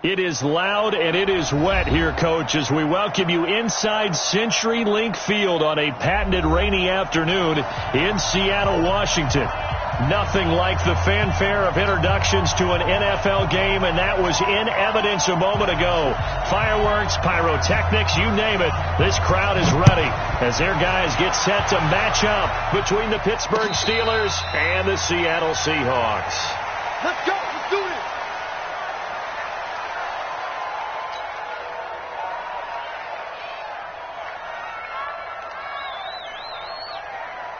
It is loud and it is wet here, Coach, as we welcome you inside CenturyLink Field on a patented rainy afternoon in Seattle, Washington. Nothing like the fanfare of introductions to an NFL game, and that was in evidence a moment ago. Fireworks, pyrotechnics, you name it. This crowd is ready as their guys get set to match up between the Pittsburgh Steelers and the Seattle Seahawks. Let's go. Let's do it.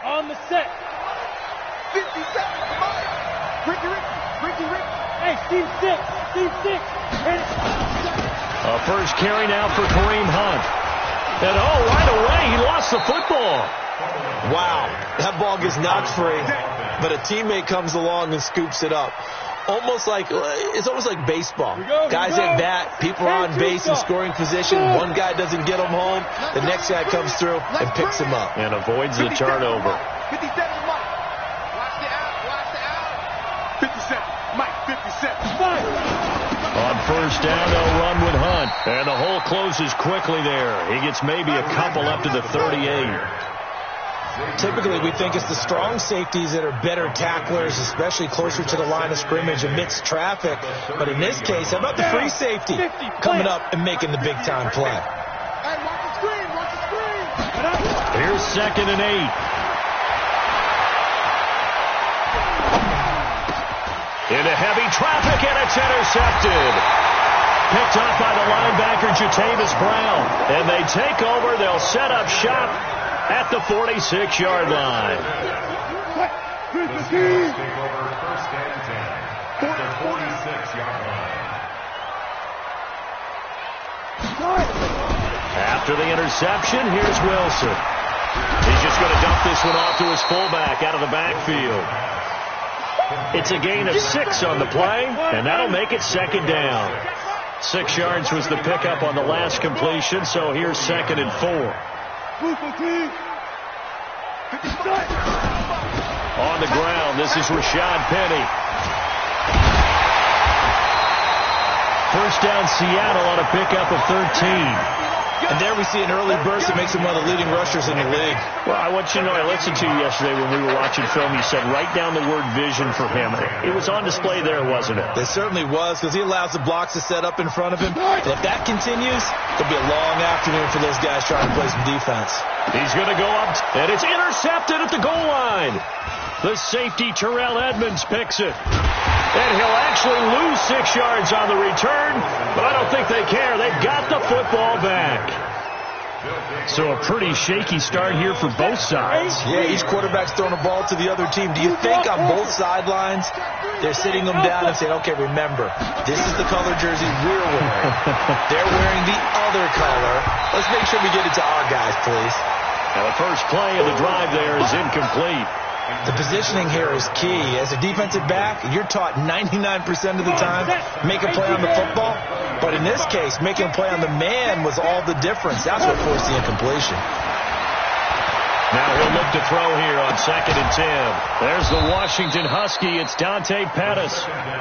On the set. 50 seconds, Mike. Ricky. Hey, Steve 6. First carry now for Kareem Hunt. And right away, he lost the football. Wow, that ball gets knocked free, but a teammate comes along and scoops it up. It's almost like baseball. Guys at bat, people are on base in scoring position. One guy doesn't get him home. The next guy comes through and picks him up. And avoids the turnover. 50 seconds, Mike. Watch the out. 50 seconds. Mike, 50 seconds. On first down, they'll run with Hunt. And the hole closes quickly there. He gets maybe a couple up to the 38. Typically, we think it's the strong safeties that are better tacklers, especially closer to the line of scrimmage amidst traffic. But in this case, how about the free safety coming up and making the big-time play? Hey, watch the screen. Here's 2nd and 8. Into heavy traffic, and it's intercepted. Picked up by the linebacker, Jatavis Brown. And they take over. They'll set up shop at the 46-yard line. The Steelers take over 1st and 10 at the 46-yard line. After the interception, here's Wilson. He's just going to dump this one off to his fullback out of the backfield. It's a gain of 6 on the play, and that'll make it 2nd down. 6 yards was the pickup on the last completion, so here's 2nd and 4. On the ground, this is Rashad Penny. First down, Seattle on a pickup of 13. And there we see an early burst that makes him one of the leading rushers in the league. Well, I want you to know, I listened to you yesterday when we were watching film. You said write down the word vision for him. It was on display there, wasn't it? It certainly was, because he allows the blocks to set up in front of him. And if that continues, it'll be a long afternoon for those guys trying to play some defense. He's going to go up, and it's intercepted at the goal line. The safety, Terrell Edmonds, picks it. And he'll actually lose 6 yards on the return, but I don't think they care. They've got the football back. So a pretty shaky start here for both sides. Yeah, each quarterback's throwing a ball to the other team. Do you think on both sidelines they're sitting them down and saying, okay, remember, this is the color jersey we're wearing. They're wearing the other color. Let's make sure we get it to our guys, please. Now the first play of the drive there is incomplete. The positioning here is key. As a defensive back, you're taught 99% of the time, make a play on the football. But in this case, making a play on the man was all the difference. That's what forced the incompletion. Now he'll look to throw here on 2nd and 10. There's the Washington Husky. It's Dante Pettis.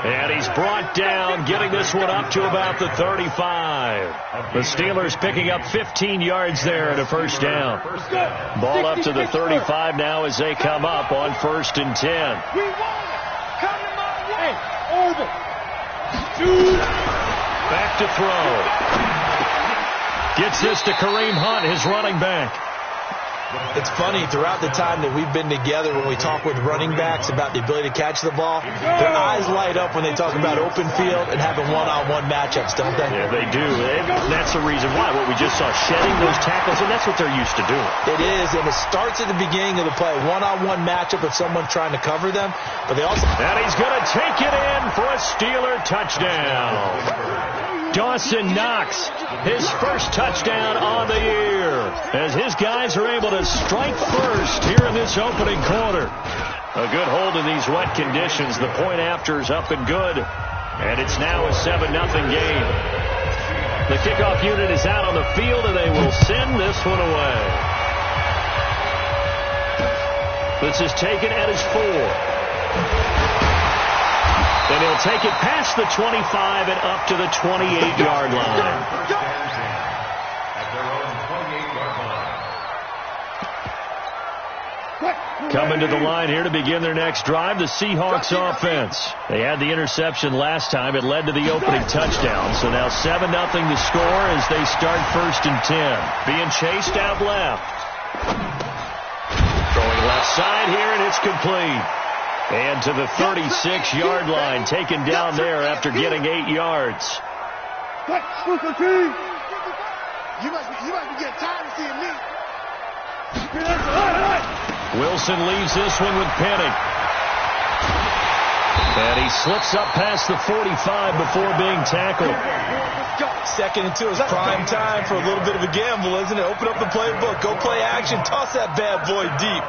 And he's brought down, getting this one up to about the 35. The Steelers picking up 15 yards there at a first down. Ball up to the 35 now as they come up on 1st and 10. We won it. Coming my way. Over. Back to throw. Gets this to Kareem Hunt, his running back. It's funny, throughout the time that we've been together, when we talk with running backs about the ability to catch the ball, their eyes light up when they talk about open field and having one-on-one matchups, don't they? Yeah, they do. That's the reason why. What we just saw, shedding those tackles, and that's what they're used to doing. It is, and it starts at the beginning of the play, one-on-one matchup with someone trying to cover them, but they also... And he's going to take it in for a Steeler touchdown. Dawson Knox, his first touchdown on the year, as his guys are able to strike first here in this opening quarter. A good hold in these wet conditions. The point after is up and good, and it's now a 7-0 game. The kickoff unit is out on the field, and they will send this one away. This is taken at his 4. And he'll He'll take it past the 25 and up to the 28-yard line. Coming to the line here to begin their next drive, the Seahawks offense. They had the interception last time. It led to the opening touchdown. So now 7-0 to score as they start 1st and 10. Being chased out left. Throwing left side here, and it's complete. And to the 36-yard line, taken down there after getting 8 yards. You must be getting tired of seeing me. Wilson leaves this one with Penny. And he slips up past the 45 before being tackled. 2nd and 2 is prime time for a little bit of a gamble, isn't it? Open up the playbook, go play action, toss that bad boy deep.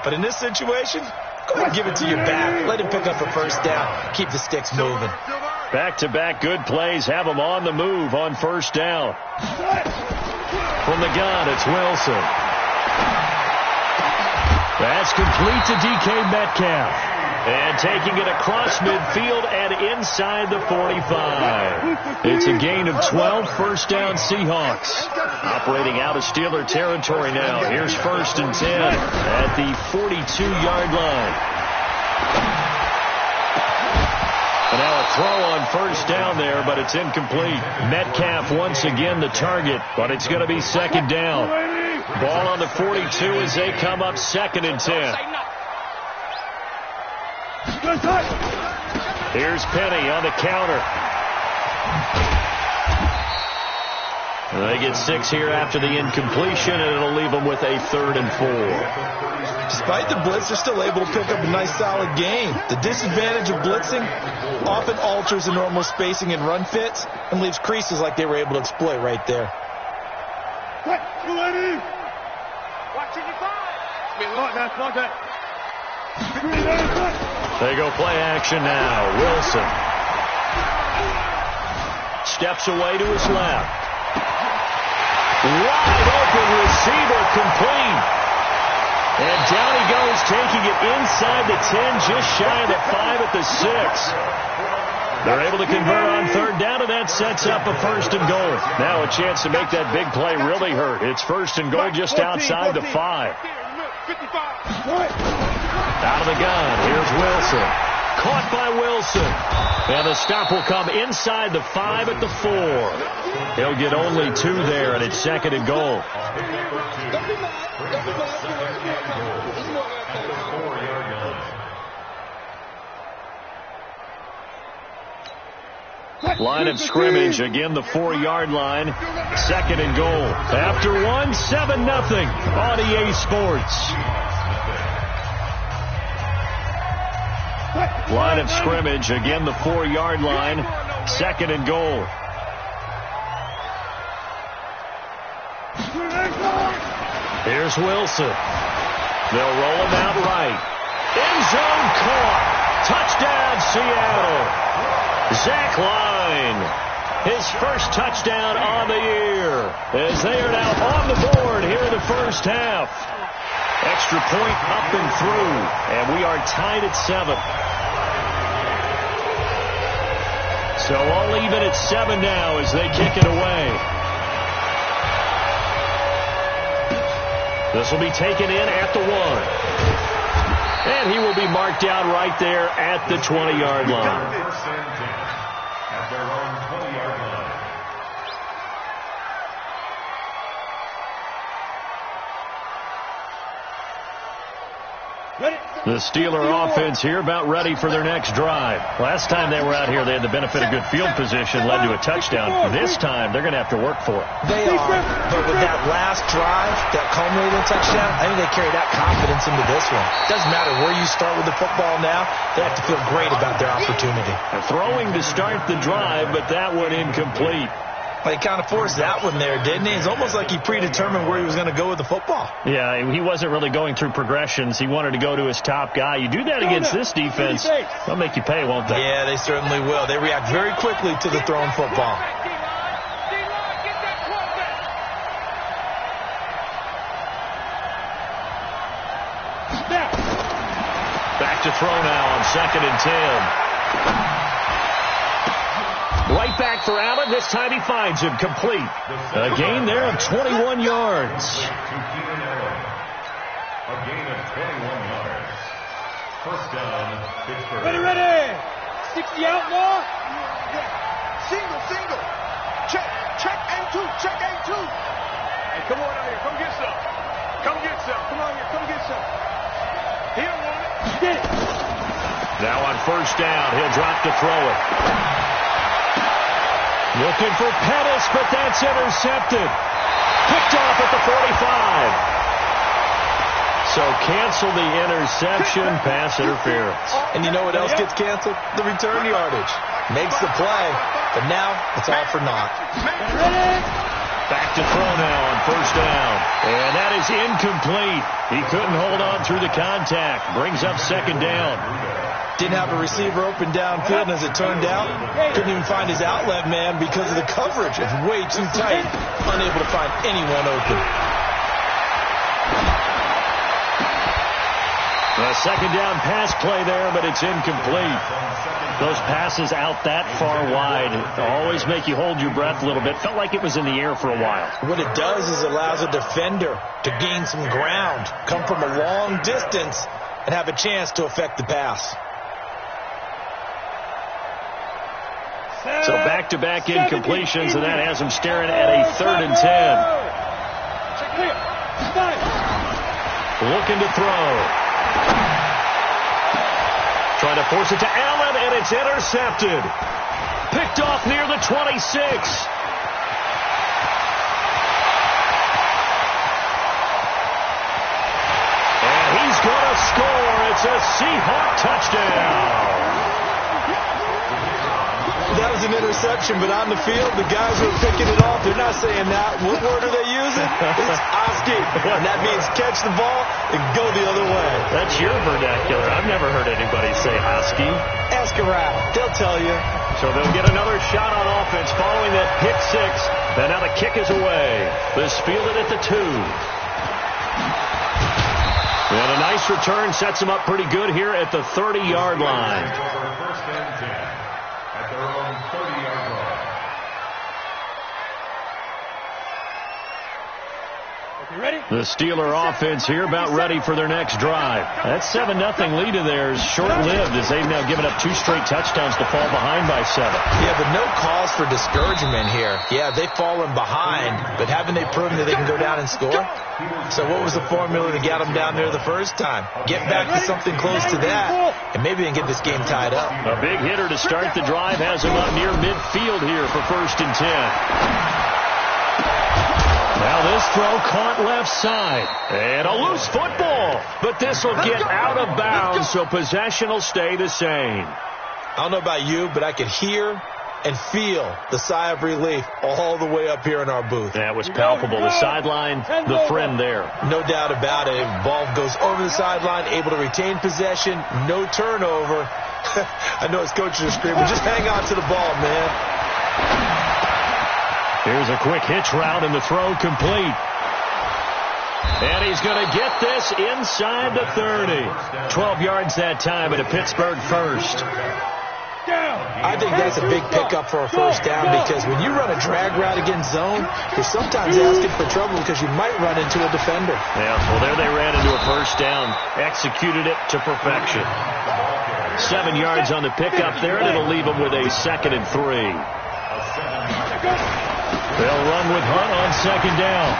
But in this situation, go ahead and give it to your back. Let him pick up a 1st down. Keep the sticks moving. Back-to-back good plays have him on the move on 1st down. From the gun, it's Wilson. That's complete to DK Metcalf. And taking it across midfield and inside the 45. It's a gain of 12, 1st down Seahawks. Operating out of Steeler territory now. Here's 1st and 10 at the 42-yard line. And now a throw on 1st down there, but it's incomplete. Metcalf once again the target, but it's going to be 2nd down. Ball on the 42 as they come up 2nd and 10. Here's Penny on the counter. They get 6 here after the incompletion, and it'll leave them with a 3rd and 4. Despite the blitz, they're still able to pick up a nice solid gain. The disadvantage of blitzing often alters the normal spacing and run fits and leaves creases like they were able to exploit right there. They go play action now. Wilson steps away to his left. Wide open receiver, complete. And down he goes, taking it inside the 10, just shy of the 5 at the 6. They're able to convert on 3rd down, and that sets up a 1st and goal. Now a chance to make that big play really hurt. It's 1st and goal just outside the 5. Out of the gun, here's Wilson. Caught by Wilson. And the stop will come inside the 5 at the 4. He'll get only 2 there, and it's 2nd and goal. Line of scrimmage, again the 4-yard line. 2nd and goal. After 1, 7-0 on EA Sports. Line of scrimmage, again the 4-yard line. 2nd and goal. Here's Wilson. They'll roll him out right. End zone caught. Touchdown Seattle. Zach Line, his 1st touchdown on the year, as they are now on the board here in the 1st half. Extra point up and through, and we are tied at 7. So all even at 7 now as they kick it away. This will be taken in at the 1. And he will be marked down right there at the 20-yard line. At their own 20-yard line. The Steeler offense here about ready for their next drive. Last time they were out here, they had the benefit of good field position, led to a touchdown. This time, they're going to have to work for it. They are, but with that last drive, that culminating touchdown, I think they carry that confidence into this one. Doesn't matter where you start with the football now, they have to feel great about their opportunity. Throwing to start the drive, but that one incomplete. Well, he kind of forced that one there, didn't he? It's almost like he predetermined where he was going to go with the football. Yeah, he wasn't really going through progressions. He wanted to go to his top guy. You do that against this defense, they'll make you pay, won't they? Yeah, they certainly will. They react very quickly to the thrown football. Back to throw now on 2nd and 10. for Allen. This time he finds him complete. A gain there of 21 yards. A gain of 21 yards. First down, Pittsburgh. Ready. 60 out, Law. Single. Check and two. Hey, come on out here. Come get some. Come on here. Come get some. He don't want it. Get it. Now on first down, he'll drop to throw it. Looking for Pettis, but that's intercepted. Picked off at the 45. So cancel the interception, pass interference. And you know what else gets canceled? The return yardage. Makes the play, but now it's all for naught. Back to throw now on first down. And that is incomplete. He couldn't hold on through the contact. Brings up second down. Didn't have a receiver open downfield, and as it turned out, couldn't even find his outlet man because of the coverage. It's way too tight. Unable to find anyone open. A second down pass play there, but it's incomplete. Those passes out that far wide always make you hold your breath a little bit. Felt like it was in the air for a while. What it does is allows a defender to gain some ground, come from a long distance, and have a chance to affect the pass. So back-to-back incompletions, and that has him staring at a 3rd and 10. Looking to throw. Trying to force it to Allen, and it's intercepted. Picked off near the 26. And he's going to score. It's a Seahawk touchdown. That was an interception, but on the field, the guys who are picking it off, they're not saying that. What word are they using? It's Oski. And that means catch the ball and go the other way. That's your vernacular. I've never heard anybody say Oski. Ask around. They'll tell you. So they'll get another shot on offense following that pick six. And now the kick is away. This fielded at the 2. And a nice return sets him up pretty good here at the 30-yard line. First and 10 at their own 30-yard line. Ready? The Steeler offense here about ready for their next drive. That 7-0 lead of theirs short-lived as they've now given up 2 straight touchdowns to fall behind by 7. Yeah, but no cause for discouragement here. Yeah, they've fallen behind, but haven't they proven that they can go down and score? So what was the formula to get them down there the first time? Get back to something close to that, and maybe they can get this game tied up. A big hitter to start the drive has him up near midfield here for 1st and 10. Now this throw caught left side. And a loose football. But this will get out of bounds, so possession will stay the same. I don't know about you, but I could hear and feel the sigh of relief all the way up here in our booth. That was palpable. The sideline, the friend there. No doubt about it. Ball goes over the sideline, able to retain possession, no turnover. I know his coaches are screaming, just hang on to the ball, man. Here's a quick hitch route, and the throw complete. And he's going to get this inside the 30. 12 yards that time, and a Pittsburgh first. I think that's a big pickup for a first down because when you run a drag route against zone, you're sometimes asking for trouble because you might run into a defender. Yeah, well, there they ran into a first down. Executed it to perfection. 7 yards on the pickup there, and it'll leave them with a 2nd and 3. They'll run with Hunt on 2nd down.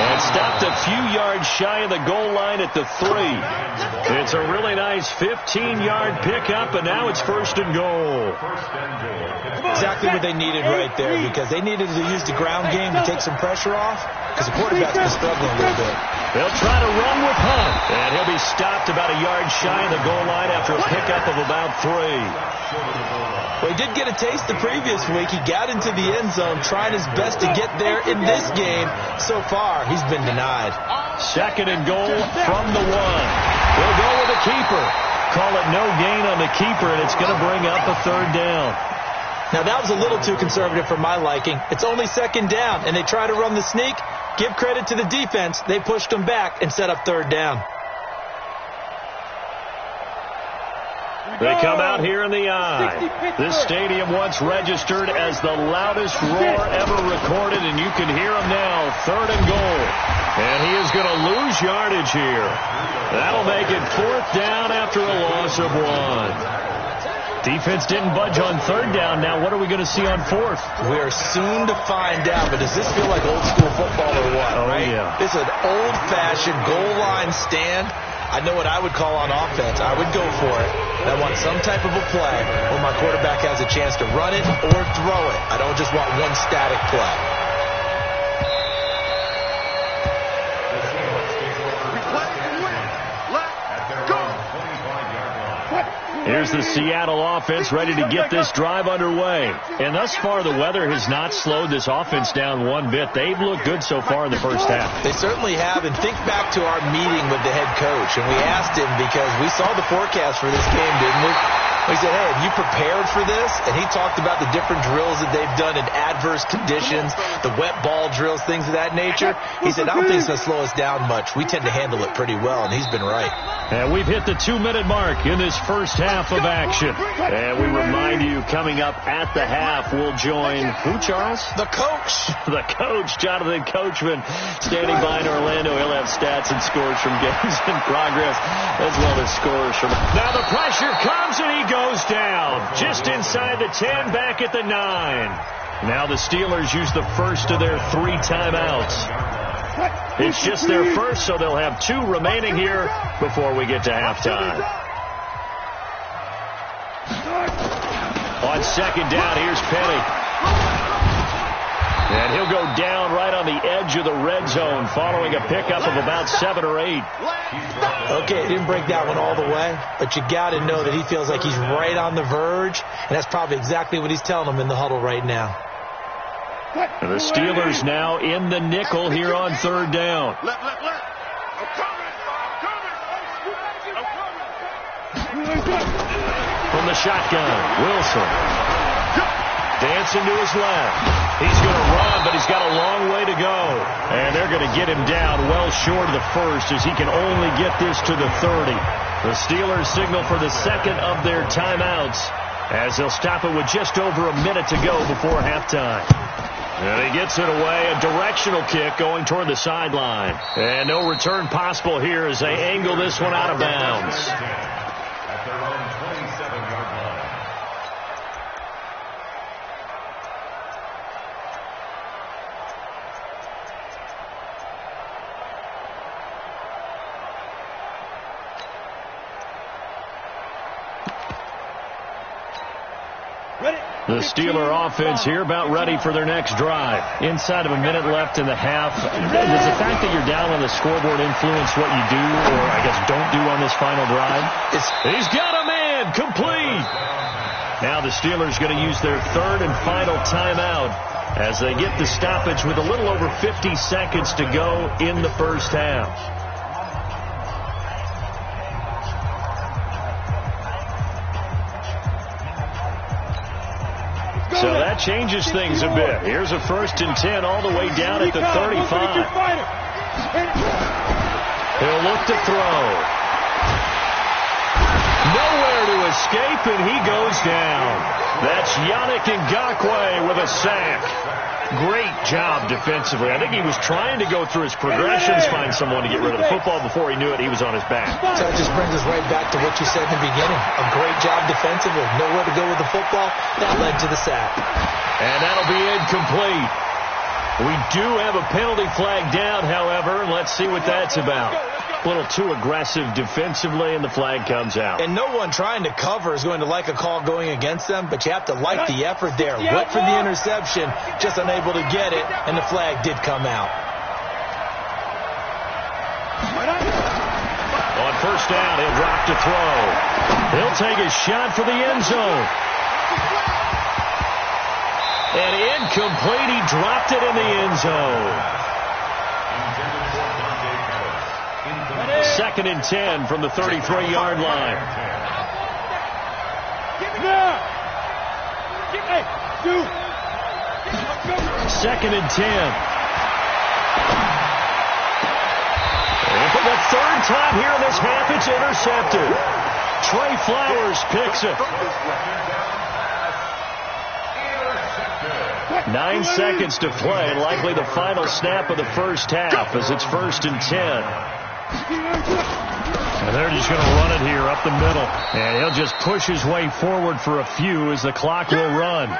And stopped a few yards shy of the goal line at the 3. It's a really nice 15-yard pickup, and now it's 1st and goal. Exactly what they needed right there because they needed to use the ground game to take some pressure off because the quarterback's been struggling a little bit. They'll try to run with Hunt, and he'll be stopped about a yard shy of the goal line after a pickup of about 3. Well, he did get a taste the previous week. He got into the end zone trying his best to get there in this game. So far, he's been denied. 2nd and goal from the 1. They'll go with a keeper. Call it no gain on the keeper, and it's going to bring up a 3rd down. Now, that was a little too conservative for my liking. It's only 2nd down, and they try to run the sneak. Give credit to the defense. They pushed them back and set up 3rd down. They come out here in the eye. This stadium once registered as the loudest roar ever recorded, and you can hear him now. 3rd and goal. And he is going to lose yardage here. That'll make it 4th down after a loss of 1. Defense didn't budge on 3rd down. Now what are we going to see on 4th? We are soon to find out, but does this feel like old school football or what? Oh, right? Yeah. This is an old-fashioned goal line stand. I know what I would call on offense. I would go for it. I want some type of a play where my quarterback has a chance to run it or throw it. I don't just want one static play. Here's the Seattle offense ready to get this drive underway. And thus far, the weather has not slowed this offense down one bit. They've looked good so far in the first half. They certainly have. And think back to our meeting with the head coach. And we asked him because we saw the forecast for this game, didn't we? We said, hey, have you prepared for this? And he talked about the different drills that they've done in adverse conditions, the wet ball drills, things of that nature. He said, I don't think it's going to slow us down much. We tend to handle it pretty well, and he's been right. And we've hit the 2-minute mark in this first half of action. And we remind you, coming up at the half, we'll join who, Charles? The coach. The coach, Jonathan Coachman, standing by in Orlando. He'll have stats and scores from games in progress, as well as scores from... Now the pressure comes, and he goes down. Just inside the 10, back at the 9. Now the Steelers use the first of their 3 timeouts. It's just their first, so they'll have 2 remaining here before we get to halftime. On 2nd down, here's Penny. And he'll go down right on the edge of the red zone following a pickup of about 7 or 8. Okay, didn't break that one all the way, but you got to know that he feels like he's right on the verge, and that's probably exactly what he's telling them in the huddle right now. And the Steelers now in the nickel here on 3rd down. I'm coming. From the shotgun, Wilson. Dancing to his left. He's going to run, but he's got a long way to go. And they're going to get him down well short of the first as he can only get this to the 30. The Steelers signal for the 2nd of their timeouts as they'll stop it with just over a minute to go before halftime. And he gets it away, a directional kick going toward the sideline. And no return possible here as they angle this one out of bounds. At their own 27-yard line. The Steeler offense here about ready for their next drive. Inside of a minute left in the half. Does the fact that you're down on the scoreboard influence what you do, or I guess don't do on this final drive? He's got a man, complete. Now the Steelers going to use their 3rd and final timeout as they get the stoppage with a little over 50 seconds to go in the first half. So that changes things a bit. Here's a 1st and 10 all the way down at the 35. He'll look to throw. Nowhere to escape, and he goes down. That's Yannick Ngakoue with a sack. Great job defensively. I think he was trying to go through his progressions, find someone to get rid of the football. Before he knew it, he was on his back. So it just brings us right back to what you said in the beginning. A great job defensively. Nowhere to go with the football. That led to the sack. And that'll be incomplete. We do have a penalty flag down, however. Let's see what that's about. A little too aggressive defensively, and the flag comes out. And no one trying to cover is going to like a call going against them, but you have to like the effort there. Went for the interception, just unable to get it, and the flag did come out. On 1st down, he'll drop to throw. He'll take a shot for the end zone. And incomplete, he dropped it in the end zone. 2nd and 10 from the 33-yard line. 2nd and 10. And for the 3rd time here in this half, it's intercepted. Trey Flowers picks it. 9 seconds to play, likely the final snap of the first half as it's 1st and 10. And they're just going to run it here up the middle. And he'll just push his way forward for a few as the clock will run.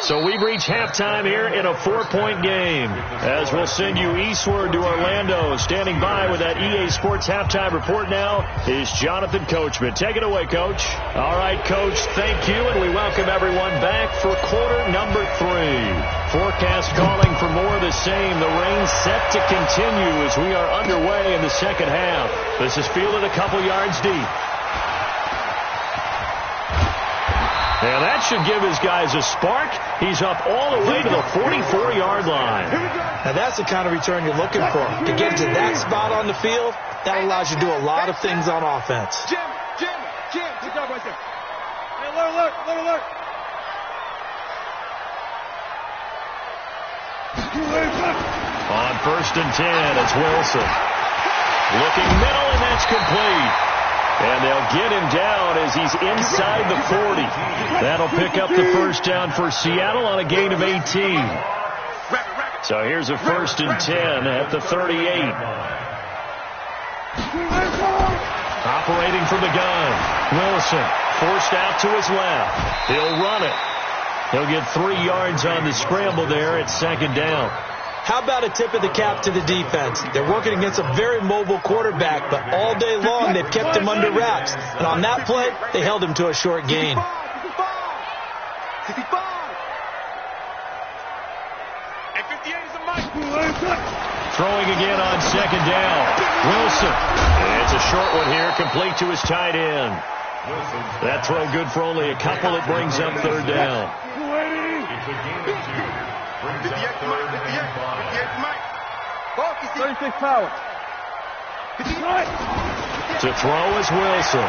So we reach halftime here in a 4-point game. As we'll send you eastward to Orlando. Standing by with that EA Sports halftime report now is Jonathan Coachman. Take it away, Coach. All right, Coach, thank you, and we welcome everyone back for quarter number 3. Forecast calling for more of the same. The rain set to continue as we are underway in the second half. This is fielded a couple yards deep. Now that should give his guys a spark. He's up all the way to the 44-yard line. Now that's the kind of return you're looking for. To get to that spot on the field, that allows you to do a lot of things on offense. Jim. Good job right there. Hey, alert. On 1st and 10, it's Wilson. Looking middle, and that's complete. And they'll get him down as he's inside the 40. That'll pick up the first down for Seattle on a gain of 18. So here's a 1st and 10 at the 38. Operating from the gun. Wilson forced out to his left. He'll run it. He'll get 3 yards on the scramble there at 2nd down. How about a tip of the cap to the defense? They're working against a very mobile quarterback, but all day long they've kept him under wraps. And on that play, they held him to a short gain. 65. And 58 is a mic. Throwing again on 2nd down. Wilson. It's a short one here, complete to his tight end. That throw good for only a couple. It brings up 3rd down. To throw is Wilson.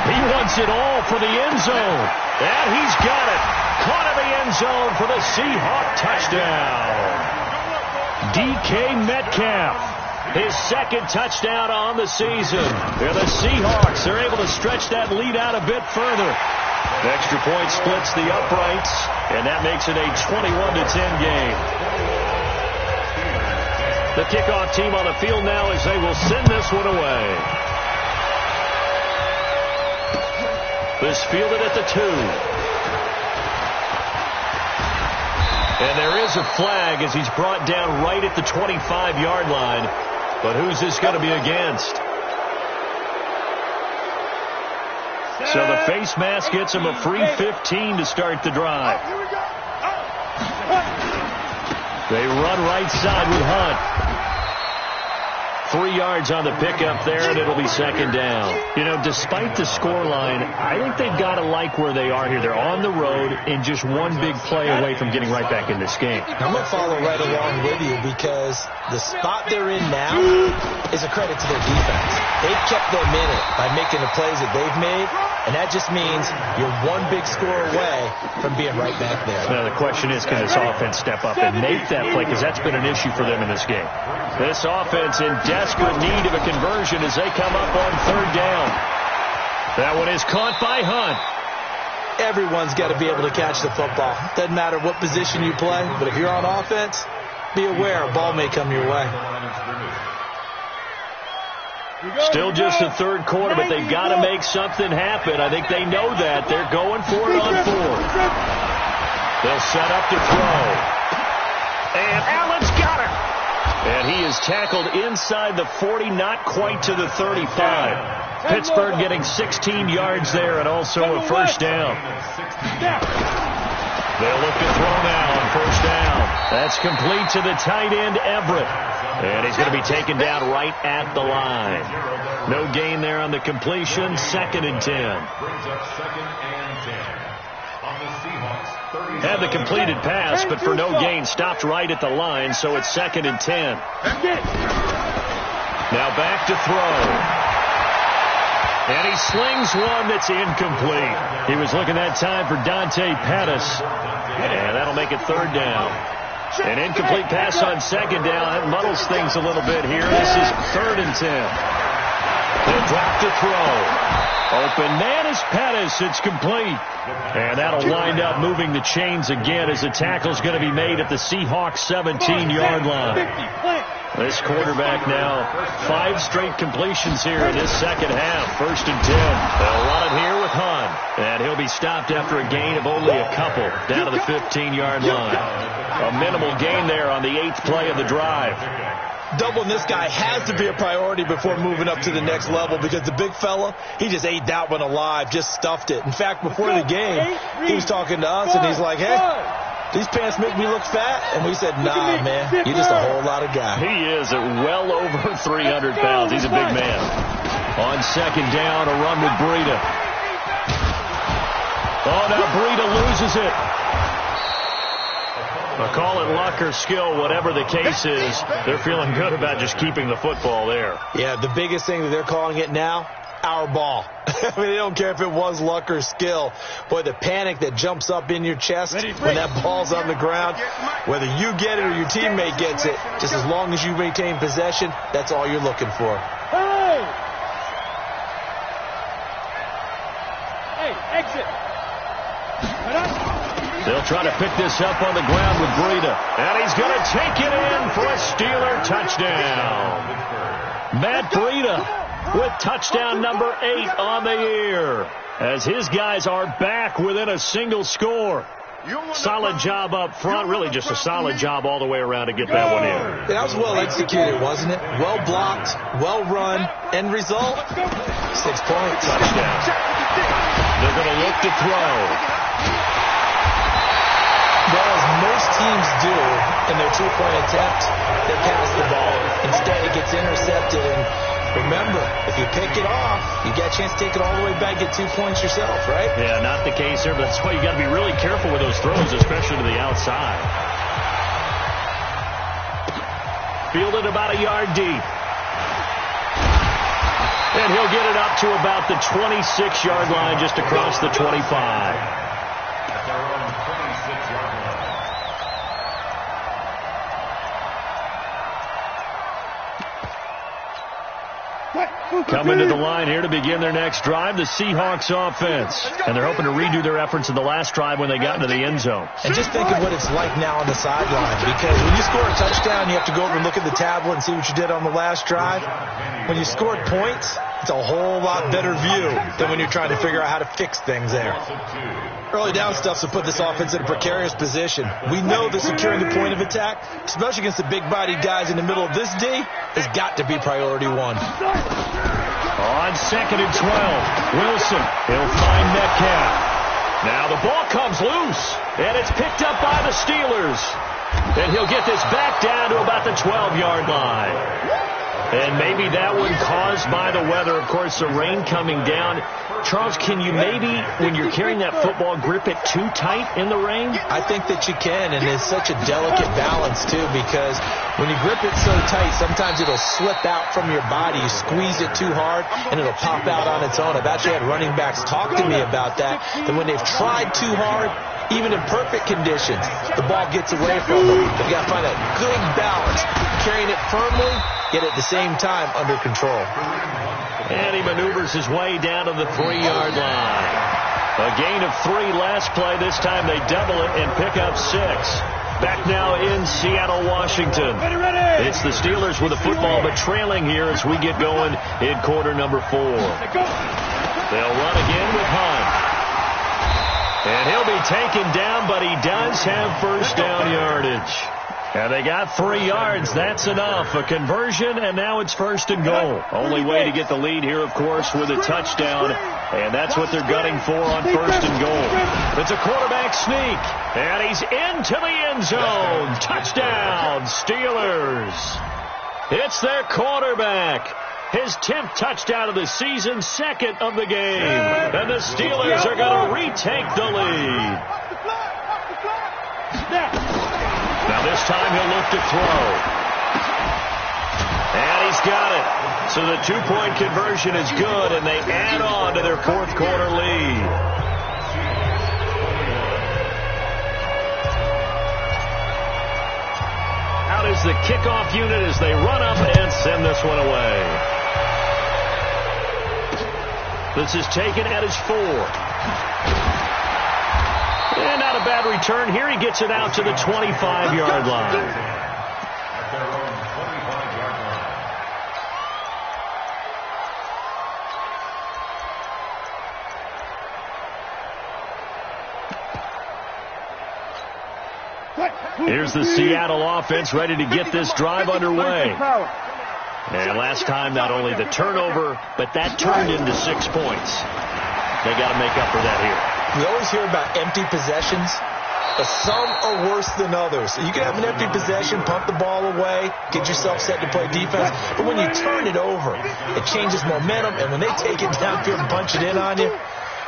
He wants it all for the end zone. And he's got it. Caught in the end zone for the Seahawk touchdown. DK Metcalf, his 2nd touchdown on the season. They're the Seahawks. They're able to stretch that lead out a bit further. Extra point splits the uprights, and that makes it a 21-10 game. The kickoff team on the field now as they will send this one away. This fielded at the 2. And there is a flag as he's brought down right at the 25-yard line. But who's this going to be against? So the face mask gets him a free 15 to start the drive. They run right side with Hunt. 3 yards on the pickup there, and it'll be 2nd down. You know, despite the scoreline, I think they've got to like where they are here. They're on the road and just one big play away from getting right back in this game. I'm going to follow right along with you because the spot they're in now is a credit to their defense. They've kept them in it by making the plays that they've made, and that just means you're one big score away from being right back there. Now the question is, can this offense step up and make that play? Because that's been an issue for them in this game. This offense in desperate need of a conversion as they come up on 3rd down. That one is caught by Hunt. Everyone's got to be able to catch the football. Doesn't matter what position you play, but if you're on offense, be aware a ball may come your way. Still just the 3rd quarter, but they've got to make something happen. I think they know that. They're going for it on 4th. They'll set up to throw. And Allen's got it. And he is tackled inside the 40, not quite to the 35. Pittsburgh getting 16 yards there and also a 1st down. They'll look to throw now on 1st down. That's complete to the tight end, Everett. And he's going to be taken down right at the line. No gain there on the completion. 2nd and 10. Had the completed pass, but for no gain, stopped right at the line, so it's 2nd and 10. Now back to throw. And he slings one that's incomplete. He was looking that time for Dante Pettis. And that'll make it 3rd down. An incomplete pass on 2nd down. That muddles things a little bit here. This is 3rd and 10. He'll drop to throw. Open man is Pettis. It's complete. And that'll wind up moving the chains again as the tackle's going to be made at the Seahawks 17-yard line. This quarterback now 5 straight completions here in this second half. 1st and 10. They'll run it here with Hunt. And he'll be stopped after a gain of only a couple down to the 15-yard line. A minimal gain there on the 8th play of the drive. Doubling this guy has to be a priority before moving up to the next level because the big fella, he just ate that one alive, just stuffed it. In fact, before the game, he was talking to us, and he's like, hey, these pants make me look fat. And we said, nah, man, you're just a whole lot of guy. He is at well over 300 pounds. He's a big man. On 2nd down, a run with Breida. Oh, now Breida loses it. Call it luck or skill, whatever the case is. They're feeling good about just keeping the football there. Yeah, the biggest thing that they're calling it now, our ball. I mean, they don't care if it was luck or skill. Boy, the panic that jumps up in your chest when that ball's on the ground, whether you get it or your teammate gets it, just as long as you maintain possession, that's all you're looking for. Hey, exit. They'll try to pick this up on the ground with Breida. And he's going to take it in for a Steeler touchdown. Matt Breida with touchdown number 8 on the year. As his guys are back within a single score. Solid job up front. Really just a solid job all the way around to get that one in. That was well executed, wasn't it? Well blocked, well run. End result, 6 points. Touchdown. They're going to look to throw. Well, as most teams do in their 2-point attempt, they pass the ball. Instead, it gets intercepted. And remember, if you pick it off, you get a chance to take it all the way back, get 2 points yourself, right? Yeah, not the case here, but that's why you got to be really careful with those throws, especially to the outside. Fielded about a yard deep. And he'll get it up to about the 26-yard line, just across the 25. Coming to the line here to begin their next drive, the Seahawks offense. And they're hoping to redo their efforts in the last drive when they got into the end zone. And just think of what it's like now on the sideline. Because when you score a touchdown, you have to go over and look at the tablet and see what you did on the last drive. When you scored points, it's a whole lot better view than when you're trying to figure out how to fix things there. Early down stuff to put this offense in a precarious position. We know that securing the point of attack, especially against the big-bodied guys in the middle of this D, has got to be priority 1. On 2nd and 12, Wilson, he'll find Metcalf. Now the ball comes loose, and it's picked up by the Steelers. And he'll get this back down to about the 12-yard line. And maybe that one caused by the weather. Of course, the rain coming down. Charles, can you maybe, when you're carrying that football, grip it too tight in the rain? I think that you can, and it's such a delicate balance, too, because when you grip it so tight, sometimes it'll slip out from your body. You squeeze it too hard, and it'll pop out on its own. I've actually had running backs talk to me about that when they've tried too hard, even in perfect conditions, the ball gets away from them. They've got to find a good balance, carrying it firmly, yet at the same time under control. And he maneuvers his way down to the 3-yard line. A gain of 3 last play. This time they double it and pick up 6. Back now in Seattle, Washington. It's the Steelers with the football, but trailing here as we get going in quarter number 4. They'll run again with Hunt. And he'll be taken down, but he does have first down yardage. And they got 3 yards. That's enough. A conversion, and now it's 1st and goal. Only way to get the lead here, of course, with a touchdown. And that's what they're gunning for on 1st and goal. It's a quarterback sneak. And he's into the end zone. Touchdown, Steelers. It's their quarterback. His 10th touchdown of the season, 2nd of the game. And the Steelers are going to retake the lead. Now this time he'll look to throw. And he's got it. So the 2-point conversion is good, and they add on to their 4th quarter lead. Out is the kickoff unit as they run up and send this one away. This is taken at his 4. And not a bad return here. He gets it out to the 25-yard line. Here's the Seattle offense ready to get this drive underway. And last time, not only the turnover, but that turned into 6 points. They got to make up for that here. We always hear about empty possessions, but some are worse than others. You can have an empty possession, punt the ball away, get yourself set to play defense, but when you turn it over, it changes momentum, and when they take it downfield and punch it in on you,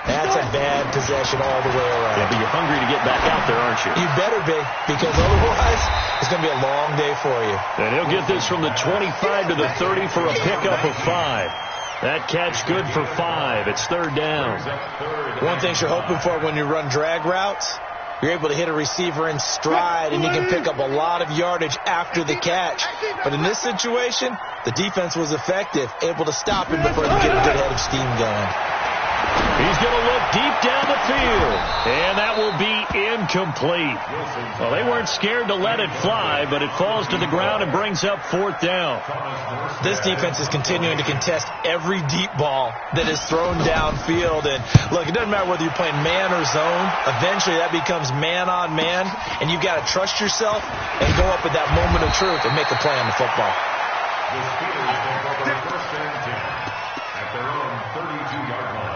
that's a bad possession all the way around. Yeah, but you're hungry to get back out there, aren't you? You better be, because otherwise it's going to be a long day for you. And he'll get this from the 25 to the 30 for a pickup of 5. That catch good for 5. It's 3rd down. One thing you're hoping for when you run drag routes, you're able to hit a receiver in stride, and you can pick up a lot of yardage after the catch. But in this situation, the defense was effective, able to stop him before he get a good head of steam going. He's going to look deep down the field, and that will be incomplete. Well, they weren't scared to let it fly, but it falls to the ground and brings up 4th down. This defense is continuing to contest every deep ball that is thrown downfield. And, look, it doesn't matter whether you're playing man or zone. Eventually, that becomes man on man, and you've got to trust yourself and go up at that moment of truth and make a play on the football. The Steelers take over 1st and 10 at their own 32-yard line.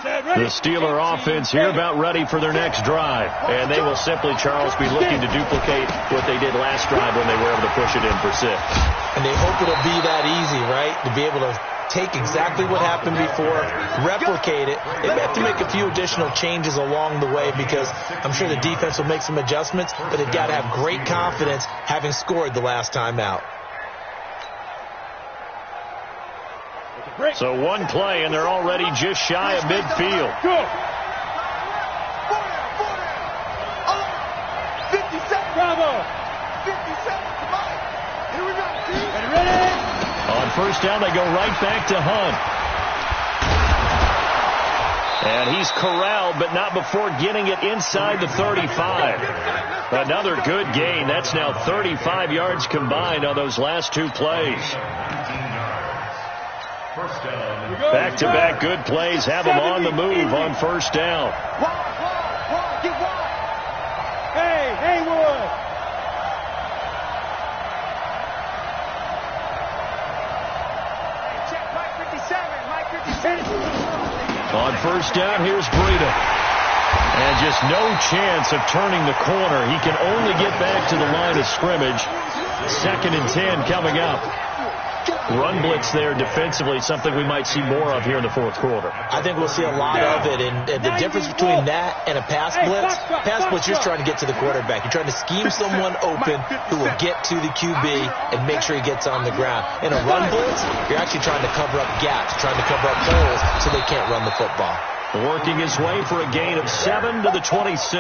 The Steeler offense here about ready for their next drive. And they will simply, Charles, be looking to duplicate what they did last drive when they were able to push it in for 6. And they hope it'll be that easy, right? To be able to take exactly what happened before, replicate it. They may have to make a few additional changes along the way because I'm sure the defense will make some adjustments, but they've got to have great confidence having scored the last time out. So one play, and they're already just shy of midfield. 57. Bravo. 57. Come on. Here we go. Ready? On 1st down, they go right back to Hunt. And he's corralled, but not before getting it inside the 35. Another good gain. That's now 35 yards combined on those last 2 plays. Back-to-back good plays have them on the move on 1st down. Get wide. Hey, Haywood. Check Mike 57. Mike 57. On 1st down, here's Breida. And just no chance of turning the corner. He can only get back to the line of scrimmage. 2nd and 10 coming up. Run blitz there defensively, something we might see more of here in the 4th quarter. I think we'll see a lot of it, and the difference between that and a pass blitz, you're just trying to get to the quarterback. You're trying to scheme someone open who will get to the QB and make sure he gets on the ground. In a run blitz, you're actually trying to cover up gaps, trying to cover up holes so they can't run the football. Working his way for a gain of 7 to the 26.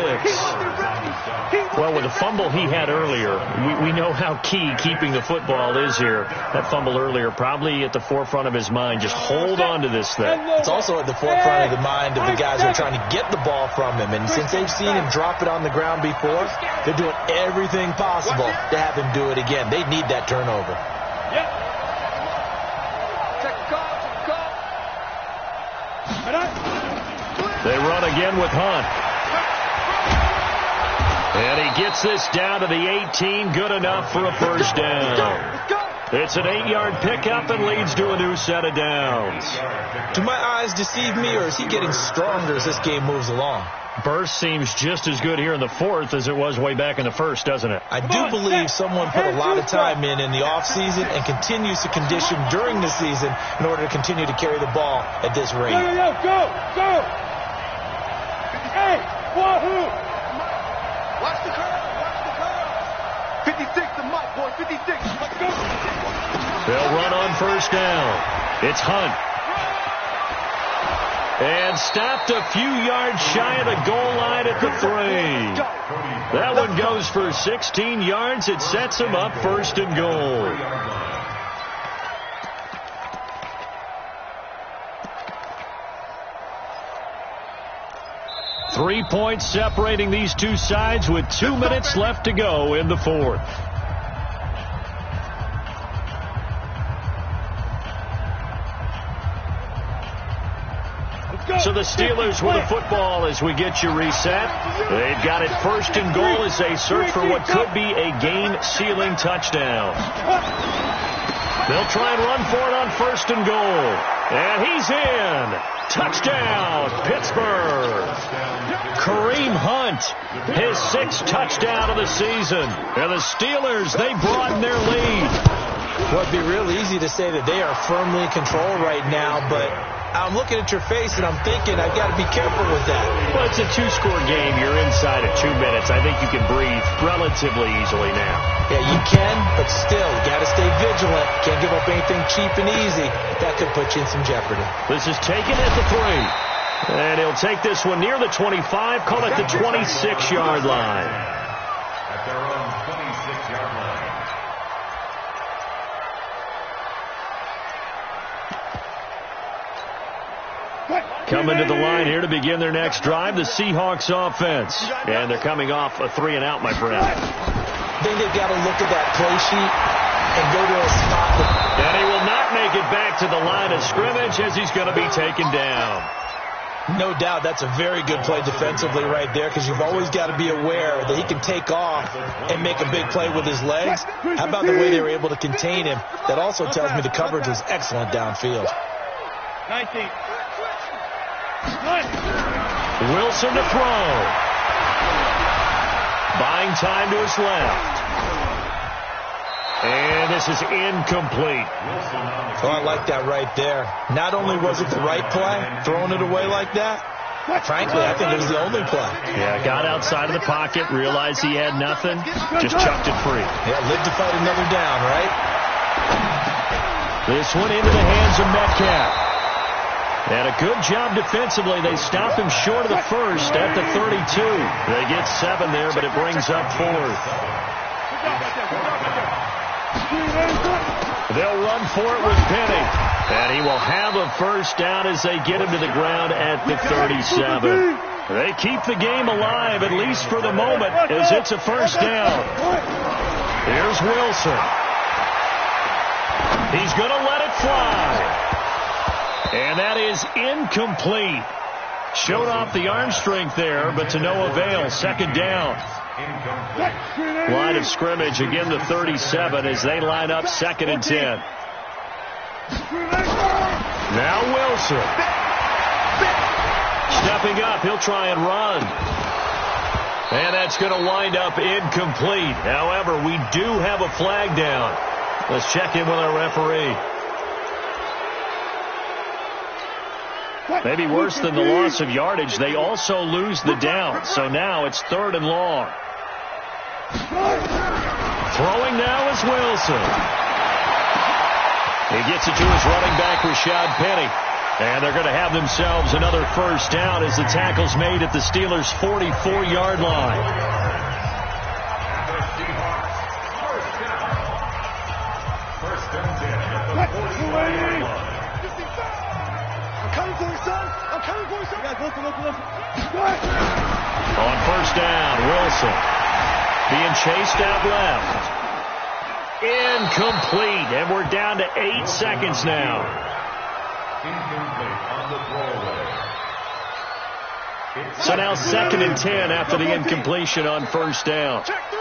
Well, with the fumble he had earlier, we know how key keeping the football is here. That fumble earlier probably at the forefront of his mind. Just hold on to this thing. It's also at the forefront of the mind of the guys who are trying to get the ball from him. And since they've seen him drop it on the ground before, they're doing everything possible to have him do it again. They need that turnover. They run again with Hunt. And he gets this down to the 18. Good enough for a 1st down. It's an 8-yard pickup and leads to a new set of downs. Do my eyes deceive me, or is he getting stronger as this game moves along? Burst seems just as good here in the 4th as it was way back in the 1st, doesn't it? I do believe someone put a lot of time in the offseason and continues to condition during the season in order to continue to carry the ball at this rate. Go! Hey, wahoo! Watch the curve. 56 to Mike, boy. 56. Let's go. They'll run on 1st down. It's Hunt. And stopped a few yards shy of the goal line at the 3. That one goes for 16 yards. It sets him up first and goal. Three points separating these two sides with 2 minutes left to go in the fourth. So the Steelers with the football as we get you reset. They've got it first and goal as they search for what could be a game-sealing touchdown. They'll try and run for it on first and goal. And he's in. Touchdown, Pittsburgh. Kareem Hunt, his 6th touchdown of the season. And the Steelers, they broaden their lead. Well, it'd be real easy to say that they are firmly in control right now, but I'm looking at your face and I'm thinking I've got to be careful with that. Well, it's a 2-score game. You're inside of 2 minutes. I think you can breathe relatively easily now. Yeah, you can, but still, you got to stay vigilant. Can't give up anything cheap and easy. That could put you in some jeopardy. This is taken at the 3. And he'll take this one near the 25, call it the 26-yard line. At their own 26-yard line. Coming to the line here to begin their next drive, the Seahawks offense. And they're coming off a 3-and-out, my friend. I think they've got to look at that play sheet and go to a spot. And he will not make it back to the line of scrimmage as he's going to be taken down. No doubt that's a very good play defensively right there, because you've always got to be aware that he can take off and make a big play with his legs. How about the way they were able to contain him? That also tells me the coverage was excellent downfield. 19. Wilson to throw. Buying time to his left. And this is incomplete. Oh, I like that right there. Not only was it the right play, throwing it away like that, frankly, I think it was the only play. Yeah, got outside of the pocket, realized he had nothing, just chucked it free. Yeah, live to fight another down, right? This one into the hands of Metcalf. And a good job defensively. They stop him short of the first at the 32. They get 7 there, but it brings up 4th. They'll run for it with Penny. And he will have a first down as they get him to the ground at the 37. They keep the game alive, at least for the moment, as it's a first down. Here's Wilson. He's going to let it fly. And that is incomplete. Showed off the arm strength there, but to no avail. Second down. Line of scrimmage, again the 37 as they line up 2nd and 10. Now Wilson. Stepping up, he'll try and run. And that's going to wind up incomplete. However, we do have a flag down. Let's check in with our referee. Maybe worse than the loss of yardage, they also lose the down. So now it's 3rd and long. Throwing now is Wilson. He gets it to his running back, Rashad Penny. And they're going to have themselves another first down as the tackle's made at the Steelers' 44-yard line. First and 10 at the 40-yard line. On first down, Wilson being chased out left. Incomplete, and we're down to 8 seconds now. Incomplete on the throwaway. So now 2nd and 10 after the incompletion on first down. Check three.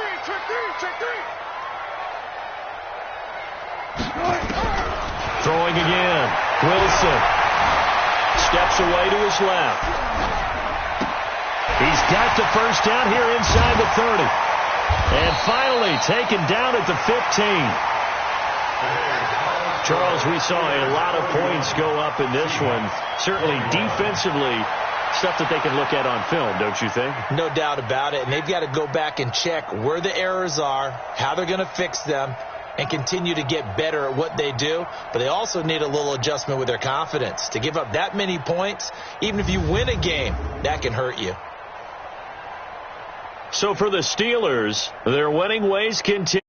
Throwing again, Wilson. Steps away to his left. He's got the first down here inside the 30. And finally taken down at the 15. Charles, we saw a lot of points go up in this one. Certainly defensively, stuff that they can look at on film, don't you think? No doubt about it. And they've got to go back and check where the errors are, how they're going to fix them. and continue to get better at what they do, but they also need a little adjustment with their confidence. To give up that many points, even if you win a game, that can hurt you. So for the Steelers, their winning ways continue.